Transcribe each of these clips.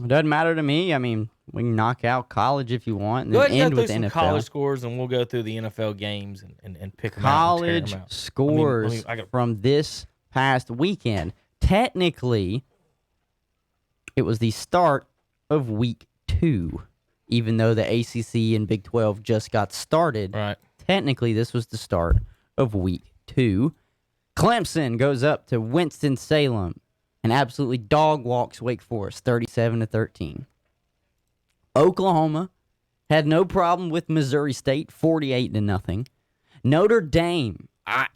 It doesn't matter to me. I mean, we can knock out college if you want and Go then ahead and end go with through some NFL. college scores, and we'll go through the NFL games and pick them out. College scores from this past weekend. Technically, it was the start of week 2, even though the ACC and Big 12 just got started. Right. Technically, this was the start of week 2. Clemson goes up to Winston-Salem and absolutely dog walks Wake Forest 37-13. Oklahoma had no problem with Missouri State 48-0. Notre Dame,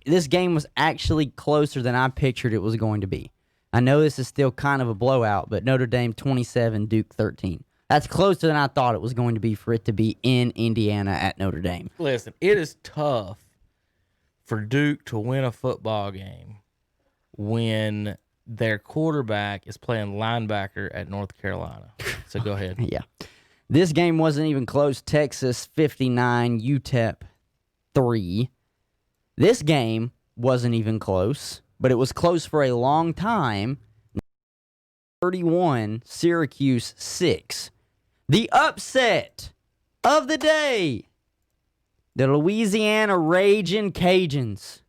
this game was actually closer than I pictured it was going to be. I know this is still kind of a blowout, but Notre Dame 27, Duke 13. That's closer than I thought it was going to be for it to be in Indiana at Notre Dame. Listen, it is tough for Duke to win a football game when their quarterback is playing linebacker at North Carolina. So go ahead. Yeah. This game wasn't even close. Texas 59, UTEP 3. This game wasn't even close, but it was close for a long time. 31, Syracuse 6. The upset of the day. The Louisiana Ragin' Cajuns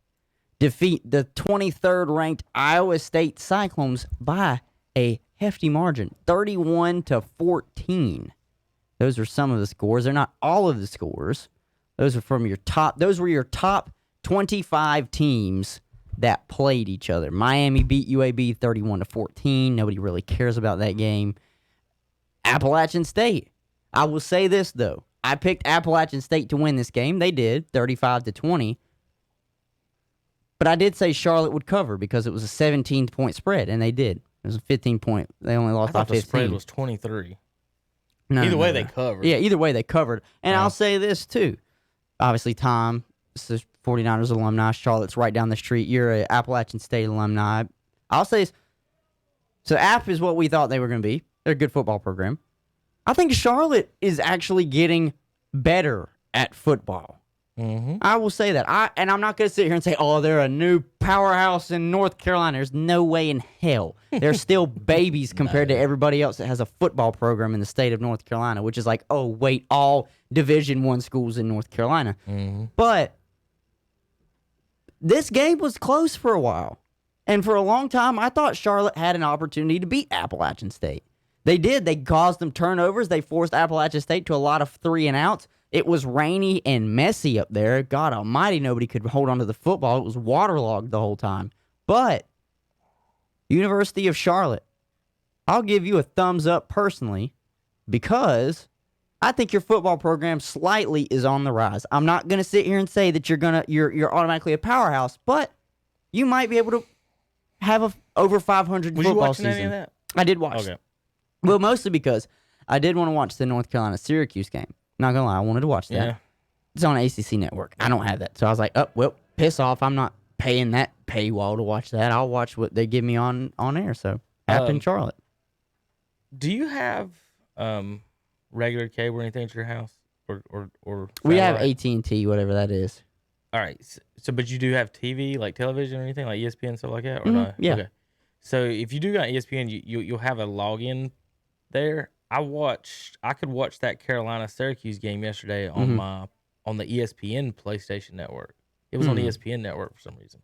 defeat the 23rd ranked Iowa State Cyclones by a hefty margin, 31-14. Those are some of the scores. They're not all of the scores. Those were your top 25 teams that played each other. Miami beat UAB 31-14. Nobody really cares about that game. Appalachian State. I will say this, though. I picked Appalachian State to win this game. They did, 35-20. But I did say Charlotte would cover because it was a 17-point spread, and they did. It was a 15-point. They only lost by 15. The spread was 23. Either way, they covered. Yeah, either way, they covered. And I'll say this, too. Obviously, Tom, this is 49ers alumni. Charlotte's right down the street. You're an Appalachian State alumni. I'll say this. So App is what we thought they were going to be. They're a good football program. I think Charlotte is actually getting better at football. Mm-hmm. I will say that. I'm not going to sit here and say, oh, they're a new powerhouse in North Carolina. There's no way in hell. They're still babies compared to everybody else that has a football program in the state of North Carolina, which is like, oh, wait, all Division I schools in North Carolina. Mm-hmm. But this game was close for a while. And for a long time, I thought Charlotte had an opportunity to beat Appalachian State. They did. They caused them turnovers. They forced Appalachian State to a lot of 3-and-outs. It was rainy and messy up there. God almighty, nobody could hold on to the football. It was waterlogged the whole time. But University of Charlotte, I'll give you a thumbs up personally because I think your football program slightly is on the rise. I'm not going to sit here and say that you're automatically a powerhouse, but you might be able to have a over 500 Was football you watching season. any of that? I did watch. Okay. Well, mostly because I did want to watch the North Carolina-Syracuse game. Not going to lie, I wanted to watch that. Yeah. It's on ACC Network. I don't have that. So I was like, oh, well, piss off. I'm not paying that paywall to watch that. I'll watch what they give me on air. So, App in Charlotte. Do you have regular cable or anything at your house? Or we have AT&T, whatever that is. All right. So, but you do have TV, like television or anything, like ESPN and stuff like that? Or not? Yeah. Okay. So if you do got ESPN, you'll have a login there. I could watch that Carolina-Syracuse game yesterday on the ESPN PlayStation network. It was on the ESPN network for some reason.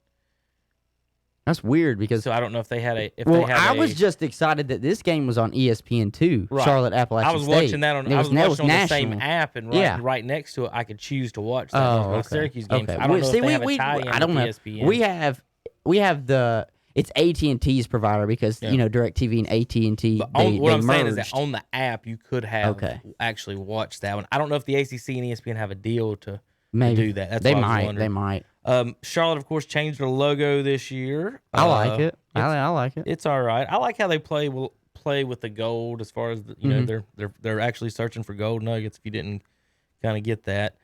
That's weird because so I don't know if they had a. I was just excited that this game was on ESPN too. Right. Charlotte Appalachian I was State. watching that on. I was watching on the same app, and right next to it, I could choose to watch that. Oh, okay. Syracuse game. Okay. I don't know if they have a tie-in I don't know. ESPN. We have the. It's AT&T's provider because DirecTV and AT&T they what I'm merged. saying is that on the app you could have actually watched that one. I don't know if the ACC and ESPN have a deal to do that. That's they what might. I was wondering. They might. Charlotte, of course, changed their logo this year. I like it. I like it. It's all right. I like how they play with the gold as far as know they're actually searching for gold nuggets. If you didn't kind of get that.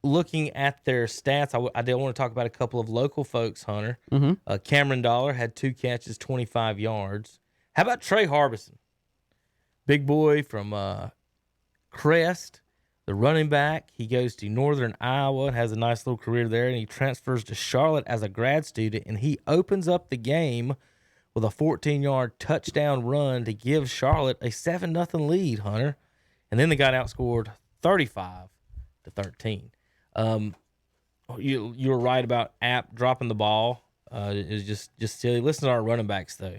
Looking at their stats, I did want to talk about a couple of local folks, Hunter. Cameron Dollar had 2 catches, 25 yards. How about Trey Harbison? Big boy from Crest, the running back. He goes to Northern Iowa and has a nice little career there, and he transfers to Charlotte as a grad student, and he opens up the game with a 14-yard touchdown run to give Charlotte a 7-0 lead, Hunter. And then they got outscored 35-13. You were right about App dropping the ball. It was just silly. Listen to our running backs, though.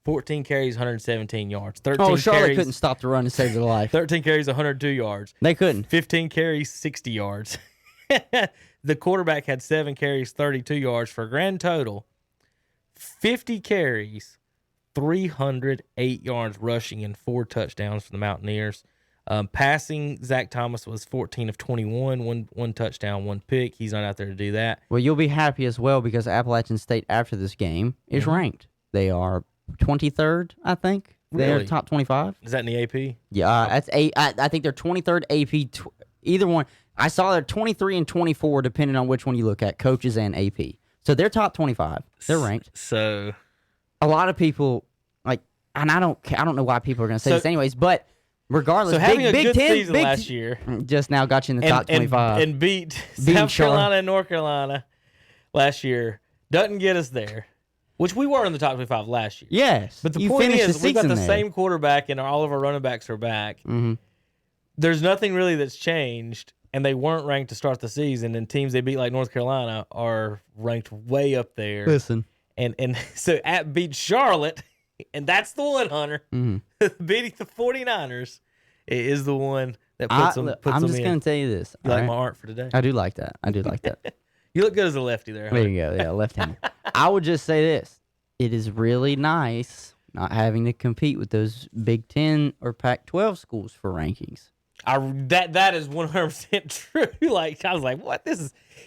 14 carries, 117 yards. 13 Charlotte carries, couldn't stop the run to save their life. 13 carries, 102 yards. They couldn't. 15 carries, 60 yards. The quarterback had 7 carries, 32 yards for a grand total 50 carries, 308 yards rushing, and 4 touchdowns for the Mountaineers. Passing, Zach Thomas was 14 of 21, one touchdown, 1 pick. He's not out there to do that. Well, you'll be happy as well because Appalachian State, after this game, is ranked. They are 23rd, I think. They're Really? top 25. Is that in the AP? Yeah, that's I think they're 23rd AP. Either one. I saw they're 23 and 24, depending on which one you look at, coaches and AP. So they're top 25. They're ranked. So A lot of people and I don't know why people are going to say this anyways, but regardless, so having Big a good Ten season last year, just now got you in the top 25 and beat South Carolina and North Carolina last year doesn't get us there, which we were in the top 25 last year. Yes, But the you point finished is, the we've got season the there. same quarterback, and all of our running backs are back. Mm-hmm. There's nothing really that's changed, and they weren't ranked to start the season, and teams they beat like North Carolina are ranked way up there. Listen, And so App beat Charlotte, and that's the one, Hunter. Mm-hmm. Beating the 49ers is the one that puts them I'm just in. going to tell you this. You like all my right? art for today? I do like that. I do like that. You look good as a lefty there, Hunter. There you go. Yeah, left-handed. I would just say this. It is really nice not having to compete with those Big Ten or Pac-12 schools for rankings. That is 100% true. Like, I was like, what?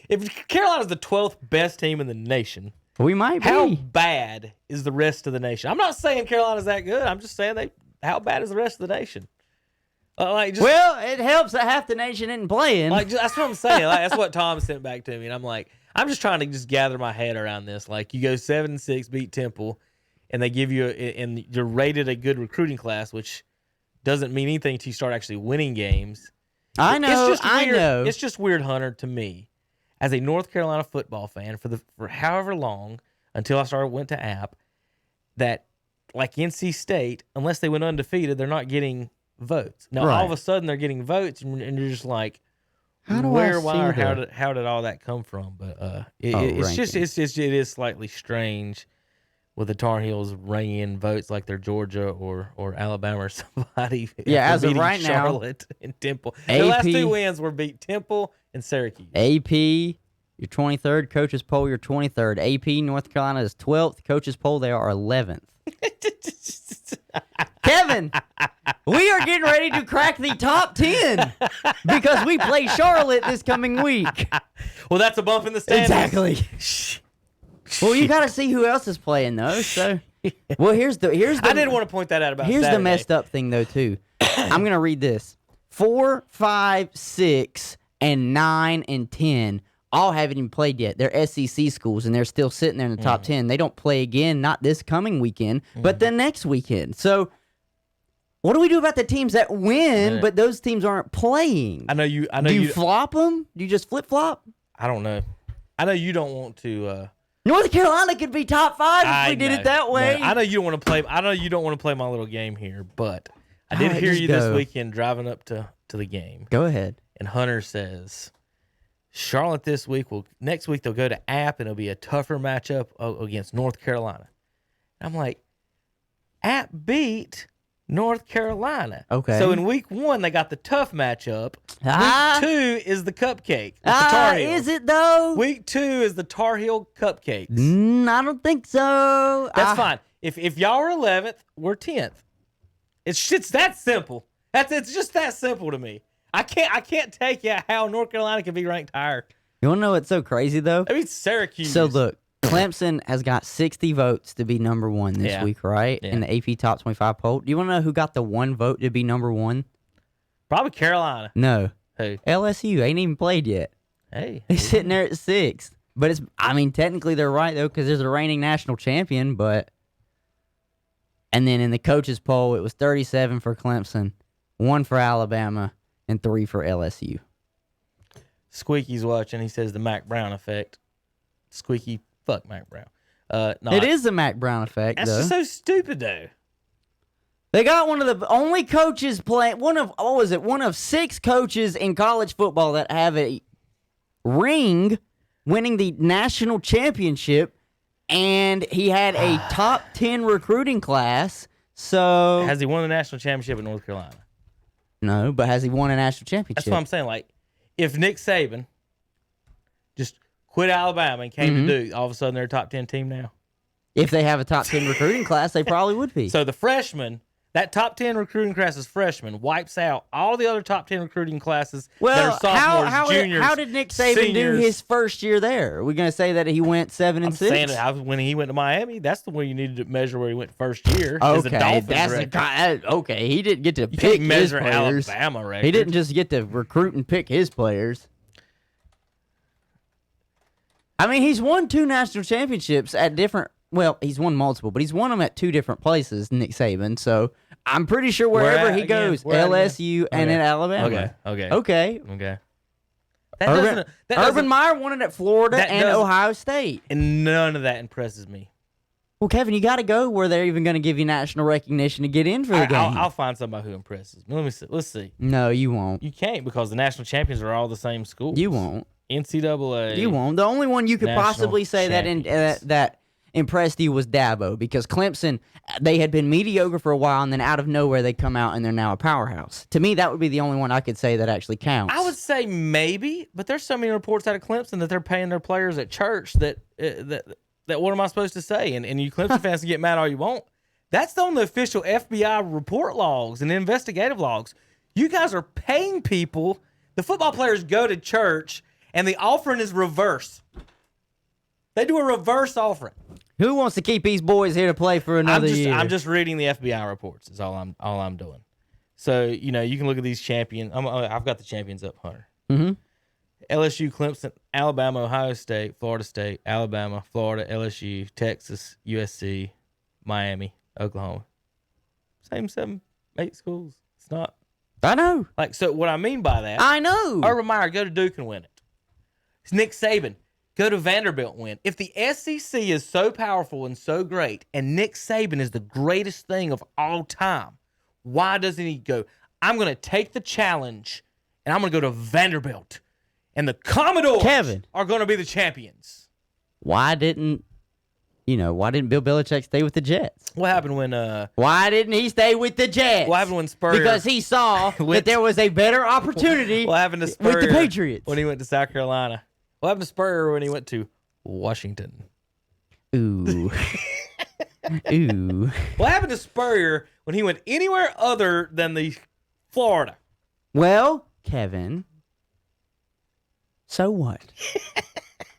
If Carolina's the 12th best team in the nation, We might be. how bad is the rest of the nation? I'm not saying Carolina's that good. I'm just saying how bad is the rest of the nation? Well, it helps that half the nation isn't playing. That's what I'm saying. That's what Tom sent back to me, and I'm like, I'm just trying to just gather my head around this. Like, you go 7-6, beat Temple, and they give you and you're rated a good recruiting class, which doesn't mean anything until you start actually winning games. I know. It's just I weird. know. It's just weird, Hunter, to me, as a North Carolina football fan for however long until I went to App, that like NC State, unless they went undefeated, they're not getting votes. Now all of a sudden they're getting votes, and you're just like, where, why, or how did all that come from? But it is slightly strange with the Tar Heels ringing in votes like they're Georgia or Alabama or somebody. Yeah, as of beating right now, Charlotte and Temple. Their last 2 wins were beat Temple and Syracuse. AP, you're 23rd. Coaches poll, you're 23rd. AP, North Carolina is 12th. Coaches poll, they are 11th. Kevin, we are getting ready to crack the top 10 because we play Charlotte this coming week. Well, that's a bump in the standings. Exactly. Well, you got to see who else is playing though. So, well, here's the. I did want to point that out about. Here's Saturday. the messed up thing though too. I'm gonna read this. 4, 5, 6, and 9 and 10 all haven't even played yet. They're SEC schools and they're still sitting there in the top 10. They don't play again, not this coming weekend, but the next weekend. So, what do we do about the teams that win, but those teams aren't playing? I know you. Do you flop them? Do you just flip flop? I don't know. I know you don't want to. North Carolina could be top 5 if we did it that way. No, I know you don't want to play. I know you don't want to play my little game here, but I did hear you this weekend driving up to the game. Go ahead. And Hunter says Charlotte next week they'll go to App and it'll be a tougher matchup against North Carolina. And I'm like, App beat North Carolina. Okay. So in week 1 they got the tough matchup. Week 2 is the cupcake. The Tar Heels. Is it though? Week 2 is the Tar Heel cupcakes. I don't think so. That's fine. If y'all are 11th, we're 10th. It's that simple. It's just that simple to me. I can't take you how North Carolina can be ranked higher. You want to know what's so crazy though? I mean Syracuse. So look, Clemson has got 60 votes to be number 1 this week, right? Yeah. In the AP Top 25 poll. Do you want to know who got the 1 vote to be number 1? Probably Carolina. No. Who? LSU ain't even played yet. Hey. They're sitting there at 6th. But technically they're right though, because there's a reigning national champion, but. And then in the coaches poll, it was 37 for Clemson, 1 for Alabama, and 3 for LSU. Squeaky's watching. He says the Mac Brown effect. Squeaky, fuck Mac Brown. It is the Mac Brown effect, That's though. just so stupid, though. They got one of the only coaches playing, one of 6 coaches in college football that have a ring winning the national championship, and he had a top 10 recruiting class. So Has he won the national championship in North Carolina? No, but has he won a national championship? That's what I'm saying. Like, if Nick Saban just quit Alabama and came to Duke, all of a sudden they're a top 10 team now. If they have a top 10 recruiting class, they probably would be. So the freshman, that top 10 recruiting class is freshman, wipes out all the other top 10 recruiting classes that are sophomores, juniors, how did Nick Saban seniors. do his first year there? Are we going to say that he went 7 and 6? I'm saying when he went to Miami, that's the way you needed to measure where he went first year. Okay, record. Okay, he didn't get to You pick can't his measure players. Alabama record. He didn't just get to recruit and pick his players. I mean, he's won 2 national championships at different. Well, he's won multiple, but he's won them at 2 different places, Nick Saban. So I'm pretty sure wherever he goes, LSU and in Alabama. Okay. Urban Meyer won it at Florida and Ohio State. And none of that impresses me. Well, Kevin, you got to go where they're even going to give you national recognition to get in for the game. I'll find somebody who impresses me. Let me see. Let's see. No, you won't. You can't because the national champions are all the same schools. You won't. NCAA. You won't. The only one you could possibly say that impressed you was Dabo, because Clemson, they had been mediocre for a while, and then out of nowhere they come out and they're now a powerhouse. To me, that would be the only one I could say that actually counts. I would say maybe, but there's so many reports out of Clemson that they're paying their players at church that what am I supposed to say? And you Clemson fans can get mad all you want. That's on the official FBI report logs and investigative logs. You guys are paying people. The football players go to church, and the offering is reverse. They do a reverse offering. Who wants to keep these boys here to play for another year? I'm just reading the FBI reports. Is all I'm doing. So you can look at these champions. I've got the champions up, Hunter. Mm-hmm. LSU, Clemson, Alabama, Ohio State, Florida State, Alabama, Florida, LSU, Texas, USC, Miami, Oklahoma. Same 7, 8 schools. It's not. I know. So what I mean by that. I know. Urban Meyer, go to Duke and win it. It's Nick Saban. Go to Vanderbilt and win. If the SEC is so powerful and so great, and Nick Saban is the greatest thing of all time, why doesn't he go, I'm going to take the challenge, and I'm going to go to Vanderbilt, and the Commodores are going to be the champions? Why didn't Bill Belichick stay with the Jets? What happened when... Why didn't he stay with the Jets? What happened when Spurrier... Because he saw that there was a better opportunity what happened to Spurrier with the Patriots. When he went to South Carolina? What happened to Spurrier when he went to Washington? Ooh. Ooh. What happened to Spurrier when he went anywhere other than the Florida? Well, Kevin, so what?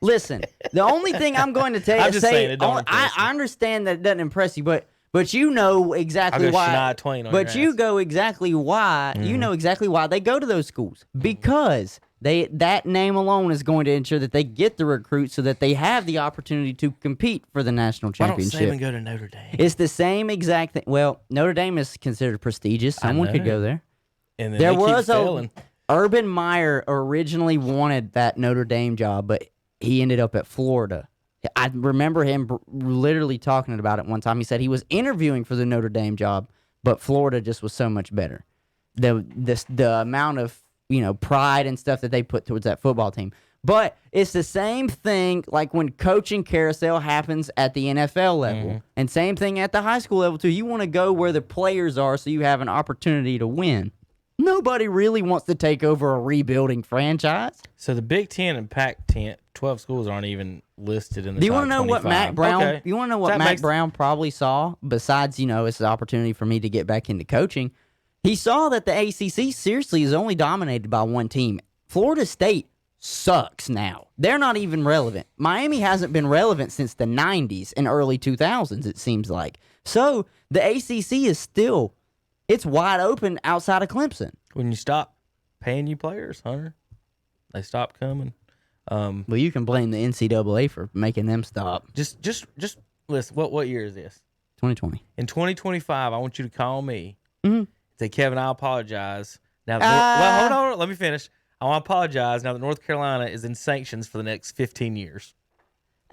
Listen, the only thing I'm going to tell you, I'm just saying it don't impress me. I understand that it doesn't impress you, but you know exactly why. Shania Twain on but your you ass. go exactly why. Mm. You know exactly why they go to those schools, because that name alone is going to ensure that they get the recruits so that they have the opportunity to compete for the national championship. Why don't Saban go to Notre Dame? It's the same exact thing. Well, Notre Dame is considered prestigious. Someone could go there. And then there was Urban Meyer originally wanted that Notre Dame job, but he ended up at Florida. I remember him literally talking about it one time. He said he was interviewing for the Notre Dame job, but Florida just was so much better. The amount of pride and stuff that they put towards that football team. But it's the same thing like when coaching carousel happens at the NFL level, and same thing at the high school level too. You want to go where the players are so you have an opportunity to win. Nobody really wants to take over a rebuilding franchise. So the Big 10 and Pac-10, 12 schools aren't even listed in the top 25. Do you want to know what Mac Brown? Okay. You want to know what Mac Brown probably saw? Besides, it's an opportunity for me to get back into coaching. He saw that the ACC seriously is only dominated by one team. Florida State sucks now. They're not even relevant. Miami hasn't been relevant since the 90s and early 2000s, it seems like. So the ACC is still, it's wide open outside of Clemson. When you stop paying you players, Hunter, they stop coming. Well, you can blame the NCAA for making them stop. Just listen. What year is this? 2020. In 2025, I want you to call me. Mm-hmm. Say, Kevin, I apologize. Now, well, hold on. Let me finish. I want to apologize now that North Carolina is in sanctions for the next 15 years.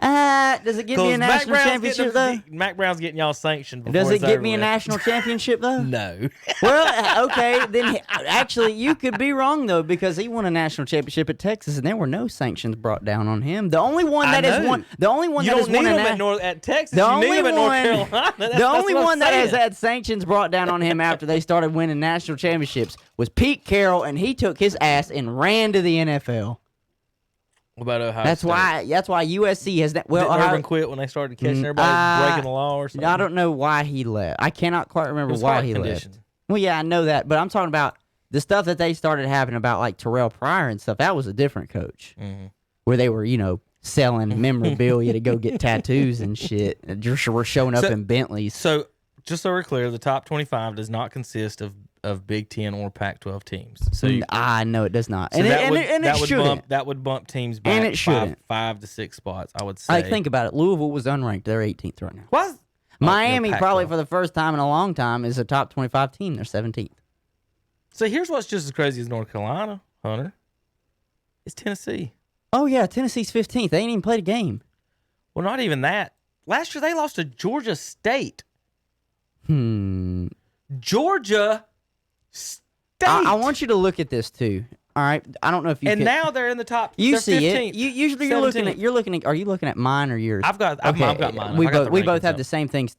Does it give me a national championship though? Mac Brown's getting y'all sanctioned. Does it it's get over me a with. national championship though? No. Well, okay, then actually you could be wrong though, because he won a national championship at Texas and there were no sanctions brought down on him. The only one that has won, the only one you that don't has won need him at Texas. the You only need him at North one- Carolina. the only one that has saying. had sanctions brought down on him after they started winning national championships was Pete Carroll, and he took his ass and ran to the NFL. What about Ohio That's State? why USC has that. Well, Did Urban quit when they started catching everybody breaking the law or something? I don't know why he left. I cannot quite remember why he left. Well, yeah, I know that, but I'm talking about the stuff that they started having about like Terrell Pryor and stuff. That was a different coach, where they were, selling memorabilia to go get tattoos and shit. And just were showing up in Bentleys. So, just so we're clear, the top 25 does not consist of Big Ten or Pac-12 teams. So I know it does not, so and that it would shouldn't. that would bump teams back And it shouldn't. 5 to 6 spots. I would say. Like, think about it. Louisville was unranked. They're 18th right now. What? Miami, Pac-12. probably for the first time in a long time, is a top 25 team. They're 17th. So here's what's just as crazy as North Carolina, Hunter. It's Tennessee. Oh yeah, Tennessee's 15th. They ain't even played a game. Well, not even that. Last year they lost to Georgia State. Georgia State. I want you to look at this too. All right, I don't know if you and can, now they're in the top. you they're see 15th, it. Usually you're looking at. Are you looking at mine or yours? I've got mine. We I got the both rankings have up. the same things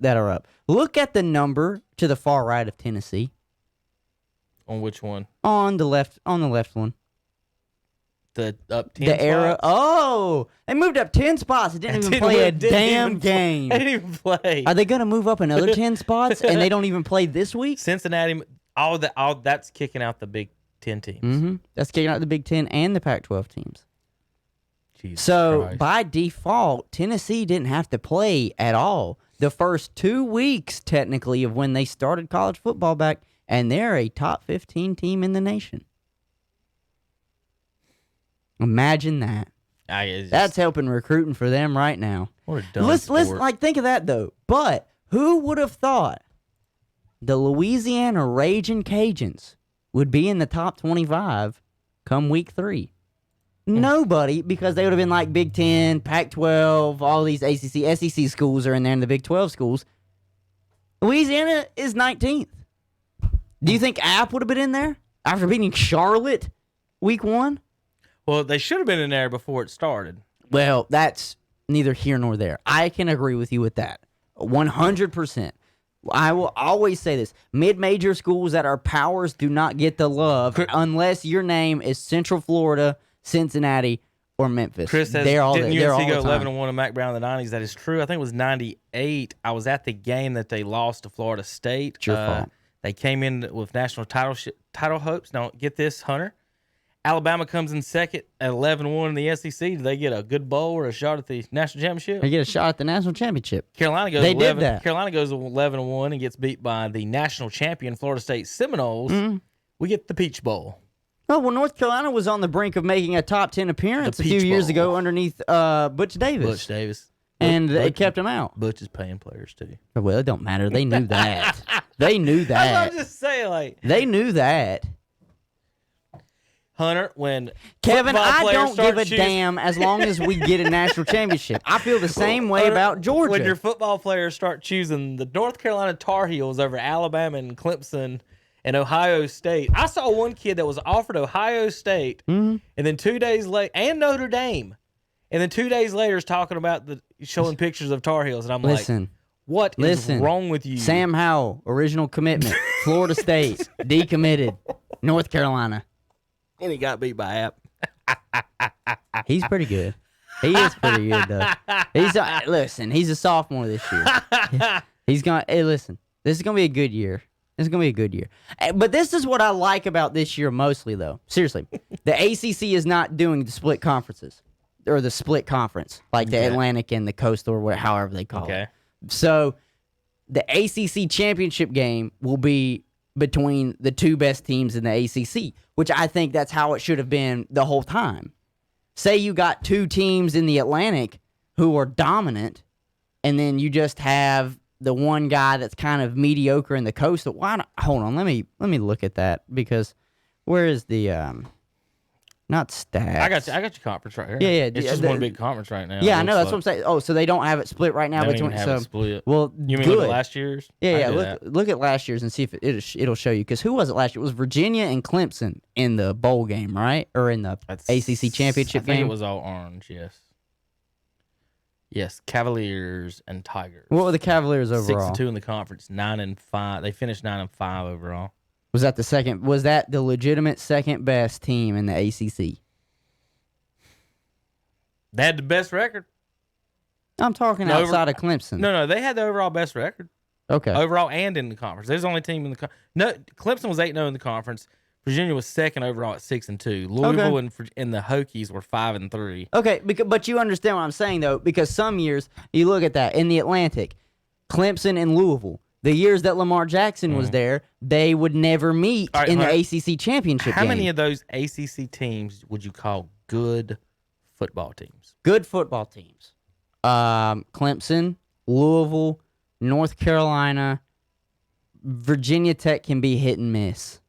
that are up. Look at the number to the far right of Tennessee. On which one? On the left one. The up 10 The era. spots? Oh, they moved up 10 spots. It didn't even play a damn game. They didn't even play. Are they going to move up another 10 spots and they don't even play this week? Cincinnati. All that's kicking out the Big Ten teams. Mm-hmm. That's kicking out the Big Ten and the Pac-12 teams. Jesus So Christ. by default, Tennessee didn't have to play at all the first 2 weeks, technically, of when they started college football back, and they're a top 15 team in the nation. Imagine that. That's helping recruiting for them right now. What a dumb Let's sport. think of that though. But who would have thought the Louisiana Ragin' Cajuns would be in the top 25 come week 3? Nobody, because they would have been like Big 10, Pac-12, all these ACC, SEC schools are in there, and the Big 12 schools. Louisiana is 19th. Do you think App would have been in there after beating Charlotte week 1? Well, they should have been in there before it started. Well, that's neither here nor there. I can agree with you with that. 100%. I will always say this. Mid-major schools that are powers do not get the love unless your name is Central Florida, Cincinnati, or Memphis. Chris says, they're all didn't they're all UNC go the time. 11-1 to Mac Brown in the 90s? That is true. I think it was 98. I was at the game that they lost to Florida State. It's your fault. They came in with national title hopes. Now, get this, Hunter. Alabama comes in second at 11-1 in the SEC. Do they get a good bowl or a shot at the national championship? They get a shot at the national championship. Carolina goes They 11, did that. Carolina goes 11-1 and gets beat by the national champion Florida State Seminoles. We get the Peach Bowl. Oh, well, North Carolina was on the brink of making a top 10 appearance The a few Peach years Bowl. ago underneath Butch Davis. Butch Davis. And they Butch- kept him out. Butch is paying players too. Well, it don't matter. They knew that. They knew That's what that. I'm just saying. Like, They knew that. Hunter, when Kevin, football I players don't start give a choosing- damn as long as we get a national championship. I feel the same way Hunter, about Georgia. When your football players start choosing the North Carolina Tar Heels over Alabama and Clemson and Ohio State. I saw one kid that was offered Ohio State, and then 2 days later, and Notre Dame, and then 2 days later is talking about showing pictures of Tar Heels, and I'm like, what is wrong with you? Sam Howell, original commitment. Florida State, decommitted. North Carolina. And he got beat by App. He's pretty good. He is pretty good, though. Listen, he's a sophomore this year. He's going to, hey, listen, this is going to be a good year. This is going to be a good year. But this is what I like about this year mostly, though. Seriously. The ACC is not doing the split conferences, or the split conference, like the Atlantic and the Coastal, or however they call it. So the ACC championship game will be between the two best teams in the ACC, which I think that's how it should have been the whole time. Say you got two teams in the Atlantic who are dominant, and then you just have the one guy that's kind of mediocre in the Coastal. Why not? Hold on, let me look at that, because where is the not stats. I got your conference right here. Yeah. It's just one big conference right now. Yeah, I know. That's what I'm saying. Oh, so they don't have it split right now They don't between. even have it split. Well, You mean good. look at last year's? Yeah. Look at last year's and see if it'll show you. Because who was it last year? It was Virginia and Clemson in the bowl game, right? Or in the ACC championship game. I think it was all orange. Yes, Cavaliers and Tigers. What were the Cavaliers overall? 6-2 in the conference, 9-5. They finished 9-5 overall. Was that the second? Was that the legitimate second best team in the ACC? They had the best record. I'm talking outside of Clemson. No, they had the overall best record. Okay. Overall and in the conference. They're the only team in the no. Clemson was 8-0 in the conference. Virginia was second overall at 6-2. Louisville and the Hokies were 5-3. Okay, but you understand what I'm saying though, because some years you look at that in the Atlantic, Clemson and Louisville. The years that Lamar Jackson was there, they would never meet in the ACC championship game. How many of those ACC teams would you call good football teams? Good football teams. Clemson, Louisville, North Carolina, Virginia Tech can be hit and miss.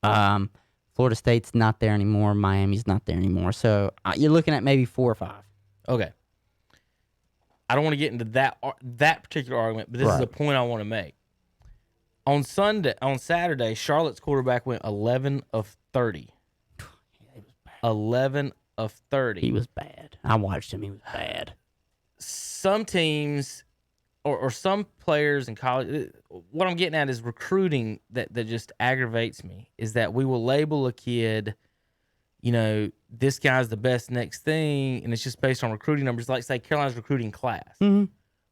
Florida State's not there anymore. Miami's not there anymore. So you're looking at maybe 4 or 5. Okay. I don't want to get into that particular argument, but this is a point I want to make. On Saturday, Charlotte's quarterback went 11 of 30. 11 of 30. He was bad. I watched him. He was bad. Some teams or some players in college, what I'm getting at is recruiting that just aggravates me, is that we will label a kid, this guy's the best next thing, and it's just based on recruiting numbers. Like, say, Carolina's recruiting class. Mm-hmm.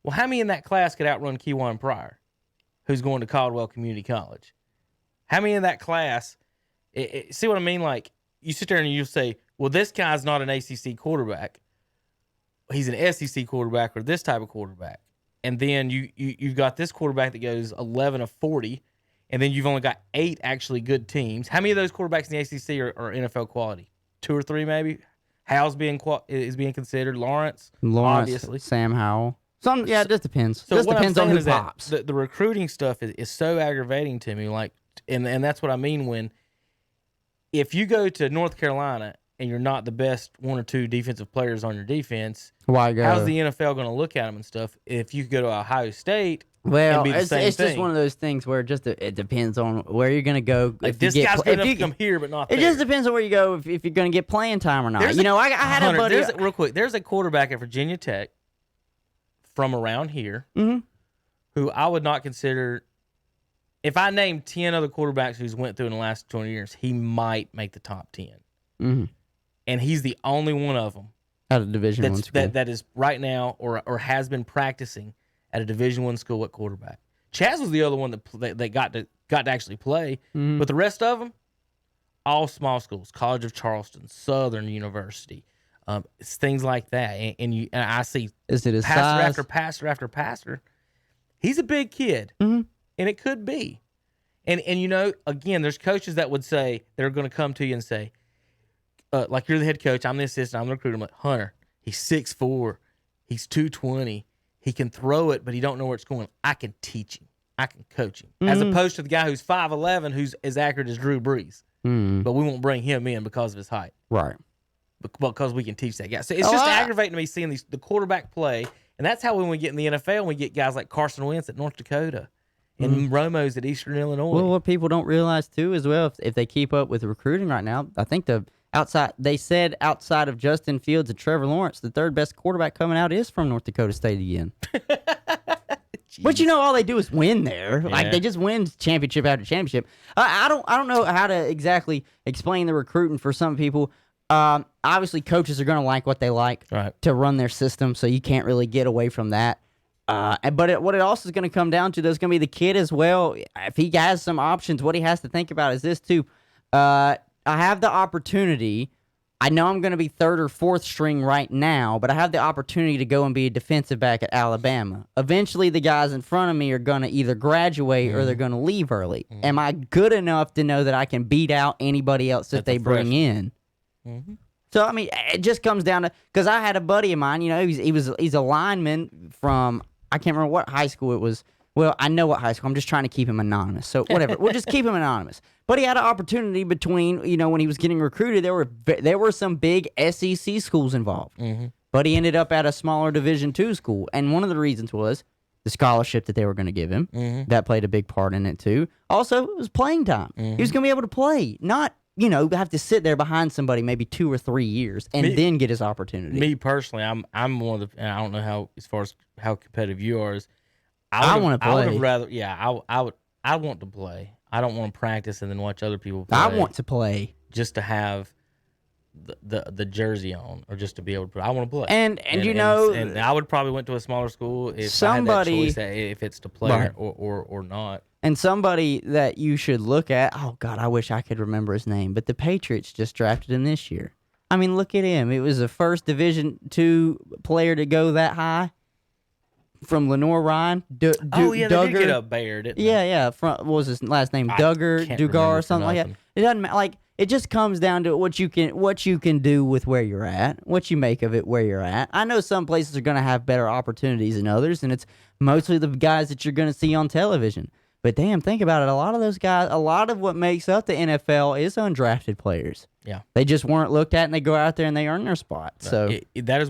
Well, how many in that class could outrun Keywan Pryor, who's going to Caldwell Community College? How many in that class, see what I mean? Like, you sit there and you say, well, this guy's not an ACC quarterback. He's an SEC quarterback or this type of quarterback. And then you've got this quarterback that goes 11 of 40, and then you've only got 8 actually good teams. How many of those quarterbacks in the ACC are NFL quality? 2 or 3 maybe? Howell's is being considered. Lawrence, obviously. Sam Howell. It just depends. So just what depends I'm on saying who is pops. that the recruiting stuff is so aggravating to me. Like, and that's what I mean when if you go to North Carolina and you're not the best 1 or 2 defensive players on your defense, why go? How's the NFL going to look at them and stuff? If you could go to Ohio State, well, and be the same it's just one of those things where it depends on where you're going to go. Like, this guy's good enough to come here, but not there. It just depends on where you go if you're going to get playing time or not. I had a buddy. Real quick, there's a quarterback at Virginia Tech from around here who I would not consider. If I named 10 other quarterbacks who's went through in the last 20 years, he might make the top 10. Mm-hmm. And he's the only one of them at a Division I school that is right now or has been practicing at a Division I school at quarterback. Chaz was the other one that got to actually play, but the rest of them, all small schools, College of Charleston, Southern University, it's things like that. And I see is it his pastor size? after pastor after pastor. He's a big kid, and it could be. And again, there's coaches that would say they're going to come to you and say, like, you're the head coach, I'm the assistant, I'm the recruiter. I'm like, Hunter, he's 6'4", he's 220, he can throw it, but he don't know where it's going. I can teach him. I can coach him. As opposed to the guy who's 5'11", who's as accurate as Drew Brees. But we won't bring him in because of his height. Right. Because we can teach that guy. So it's just aggravating to me seeing the quarterback play. And that's how when we get in the NFL, we get guys like Carson Wentz at North Dakota and Romo's at Eastern Illinois. Well, what people don't realize, too, as well, if they keep up with recruiting right now, I think they said outside of Justin Fields and Trevor Lawrence, the third best quarterback coming out is from North Dakota State again. But all they do is win there. Yeah. Like, they just win championship after championship. I don't know how to exactly explain the recruiting for some people. Obviously, coaches are going to like what they like to run their system, so you can't really get away from that. But what it also is going to come down to, there's going to be the kid as well. If he has some options, what he has to think about is this, too. I have the opportunity. I know I'm going to be third or fourth string right now, but I have the opportunity to go and be a defensive back at Alabama. Eventually, the guys in front of me are going to either graduate or they're going to leave early. Am I good enough to know that I can beat out anybody else that they bring in? So, I mean, it just comes down to, because I had a buddy of mine, he's a lineman from, I can't remember what high school it was, Well, I know what high school. I'm just trying to keep him anonymous. So whatever. We'll just keep him anonymous. But he had an opportunity between, when he was getting recruited, there were some big SEC schools involved. Mm-hmm. But he ended up at a smaller Division II school. And one of the reasons was the scholarship that they were going to give him. Mm-hmm. That played a big part in it too. Also, it was playing time. Mm-hmm. He was going to be able to play, not, have to sit there behind somebody maybe 2 or 3 years and then get his opportunity. Me personally, I'm one of the, and I don't know how, as far as how competitive you are, I want to play. I would have rather, I want to play. I don't want to practice and then watch other people play. I want to play. Just to have the jersey on, or just to be able to play. I want to play. And I would probably went to a smaller school if I had that choice, if it's to play right. or not. And somebody that you should look at, oh God, I wish I could remember his name, but the Patriots just drafted him this year. I mean, look at him. It was the first Division II player to go that high from Lenore Ryan. They Duggar. did get up Bayer, didn't they? Yeah. What was his last name? Dugar or something like that. It doesn't matter. Like, it just comes down to what you can do with where you're at, what you make of it where you're at. I know some places are going to have better opportunities than others, and it's mostly the guys that you're going to see on television. But damn, think about it. A lot of those guys, a lot of what makes up the NFL is undrafted players. Yeah. They just weren't looked at, and they go out there and they earn their spot. So that is